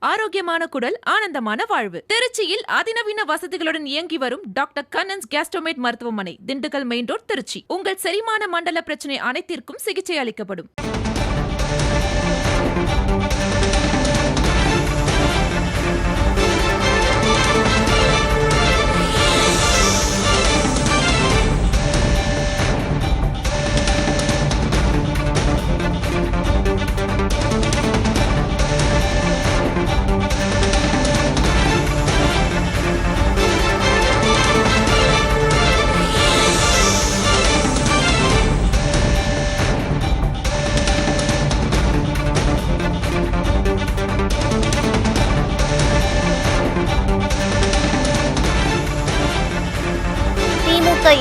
ஆரோக்கியமான குடல், ஆனந்தமான வாழ்வு. திருச்சியில் அதிநவீன வசதிகளுடன் இயங்கி வரும் டாக்டர் கண்ணன்ஸ் கேஸ்ட்ரோமேட் மருத்துவமனை, திண்டுக்கல் மெயின் ரோட், திருச்சி. உங்கள் செரிமான மண்டல பிரச்சனை அனைத்திற்கும் சிகிச்சை அளிக்கப்படும்.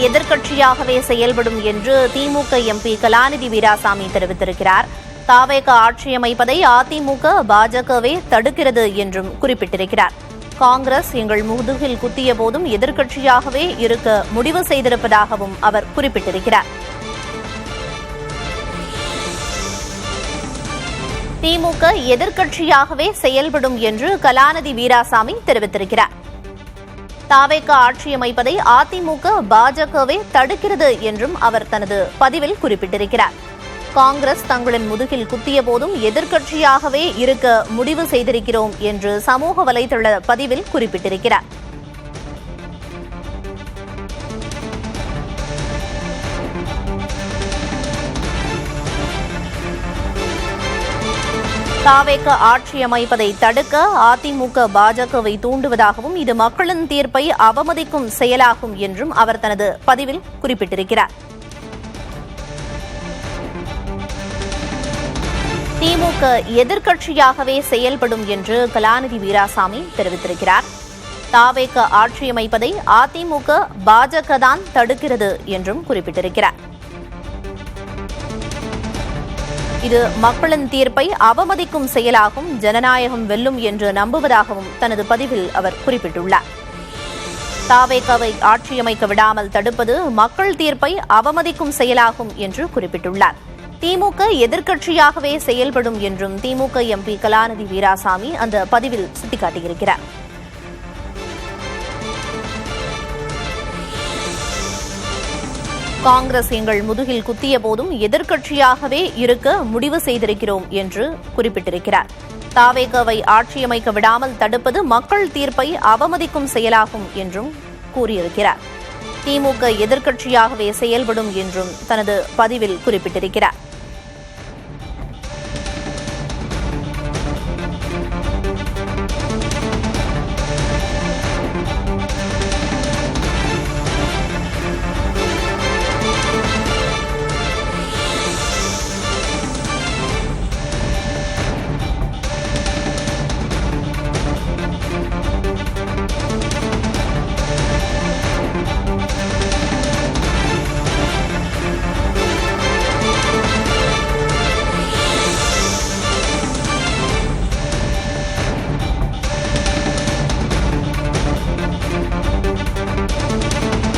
எதிர்க்கட்சியாகவே செயல்படும் என்று திமுக எம்பி கலாநிதி வீராசாமி தெரிவித்திருக்கிறார். தாவேக ஆட்சி அமைப்பதை அதிமுக, பாஜகவே தடுக்கிறது என்றும் குறிப்பிட்டிருக்கிறார். காங்கிரஸ் எங்கள் முதுகில் குத்திய போதும் எதிர்க்கட்சியாகவே இருக்க முடிவு செய்திருப்பதாகவும் அவர் குறிப்பிட்டிருக்கிறார். திமுக எதிர்க்கட்சியாகவே செயல்படும் என்று கலாநிதி வீராசாமி தெரிவித்திருக்கிறார். தாவேக ஆட்சி அமைப்பதை அதிமுக, பாஜகவே தடுக்கிறது என்றும் அவர் தனது பதிவில் குறிப்பிட்டிருக்கிறார். காங்கிரஸ் தங்களின் முதுகில் குத்திய போதும் எதிர்க்கட்சியாகவே இருக்க முடிவு செய்திருக்கிறோம் என்று சமூக வலைதள பதிவில் குறிப்பிட்டிருக்கிறார். தாவேக ஆட்சி அமைப்பதை தடுக்க அதிமுக, பாஜகவை தூண்டுவதாகவும் இது மக்களின் தீர்ப்பை அவமதிக்கும் செயலாகும் என்றும் அவர் தனது பதிவில் குறிப்பிட்டிருக்கிறார். திமுக எதிர்க்கட்சியாகவே செயல்படும் என்று கலாநிதி வீராசாமி தெரிவித்திருக்கிறார். தாவேக ஆட்சி அமைப்பதை அதிமுக, பாஜக தான் தடுக்கிறது என்றும் குறிப்பிட்டிருக்கிறார். இது மக்களின் தீர்ப்பை அவமதிக்கும் செயலாகும், ஜனநாயகம் வெல்லும் என்று நம்புவதாகவும் தனது பதிவில் அவர் குறிப்பிட்டுள்ளார். தாவேகாவை ஆட்சியமைக்க விடாமல் தடுப்பது மக்கள் தீர்ப்பை அவமதிக்கும் செயலாகும் என்று குறிப்பிட்டுள்ளார். திமுக எதிர்க்கட்சியாகவே செயல்படும் என்றும் திமுக எம்பி கலாநிதி வீராசாமி அந்த பதிவில் சுட்டிக்காட்டியிருக்கிறார். காங்கிரஸ் எங்கள் முதுகில் குத்திய போதும் எதிர்க்கட்சியாகவே இருக்க முடிவு செய்திருக்கிறோம் என்று குறிப்பிட்டிருக்கிறார். தாவேகாவை ஆட்சியமைக்க விடாமல் தடுப்பது மக்கள் தீர்ப்பை அவமதிக்கும் செயலாகும் என்றும் கூறியிருக்கிறார். திமுக எதிர்க்கட்சியாகவே செயல்படும் என்றும் தனது பதிவில் குறிப்பிட்டிருக்கிறார்.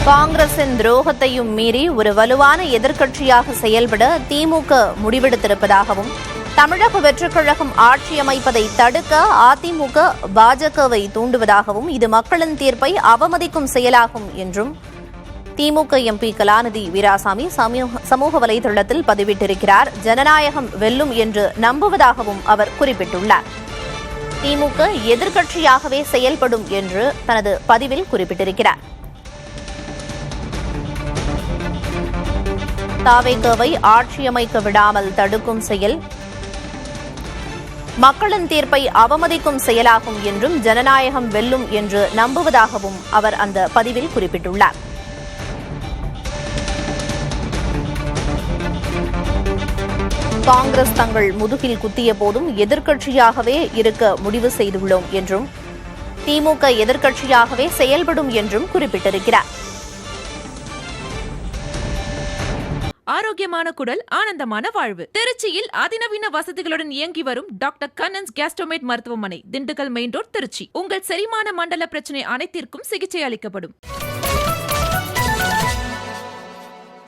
காங்கிரசின் துரோகத்தையும் மீறி ஒரு வலுவான எதிர்க்கட்சியாக செயல்பட திமுக முடிவெடுத்திருப்பதாகவும், தமிழக வெற்றிக் கழகம் ஆட்சி அமைப்பதை தடுக்க அதிமுக, பாஜகவை தூண்டுவதாகவும், இது மக்களின் தீர்ப்பை அவமதிக்கும் செயலாகும் என்றும் திமுக எம்பி கலாநிதி வீராசாமி சமூக வலைதளத்தில் பதிவிட்டிருக்கிறார். ஜனநாயகம் வெல்லும் என்று நம்புவதாகவும் அவர் குறிப்பிட்டுள்ளார். திமுக எதிர்க்கட்சியாகவே செயல்படும் என்று தனது பதிவில் குறிப்பிட்டிருக்கிறார். தாவேகாவை ஆட்சியமைக்க விடாமல் தடுக்கும் செயல் மக்களின் தீர்ப்பை அவமதிக்கும் செயலாகும் என்றும் ஜனநாயகம் வெல்லும் என்று நம்புவதாகவும் அவர் அந்த பதிவில் குறிப்பிட்டுள்ளார். காங்கிரஸ் தங்கள் முதுகில் குத்திய போதும் எதிர்க்கட்சியாகவே இருக்க முடிவு செய்துள்ளோம் என்றும் திமுக எதிர்க்கட்சியாகவே செயல்படும் என்றும் குறிப்பிட்டிருக்கிறார். ஆரோக்கியமான குடல், ஆனந்தமான வாழ்வு. திருச்சியில் அதிநவீன வசதிகளுடன் இயங்கி வரும் டாக்டர் கண்ணன்ஸ் கேஸ்ட்ரோமேட் மருத்துவமனை, திண்டுக்கல் மெயின் ரோட், திருச்சி. உங்கள் செரிமான மண்டல பிரச்சனை அனைத்திற்கும் சிகிச்சை அளிக்கப்படும்.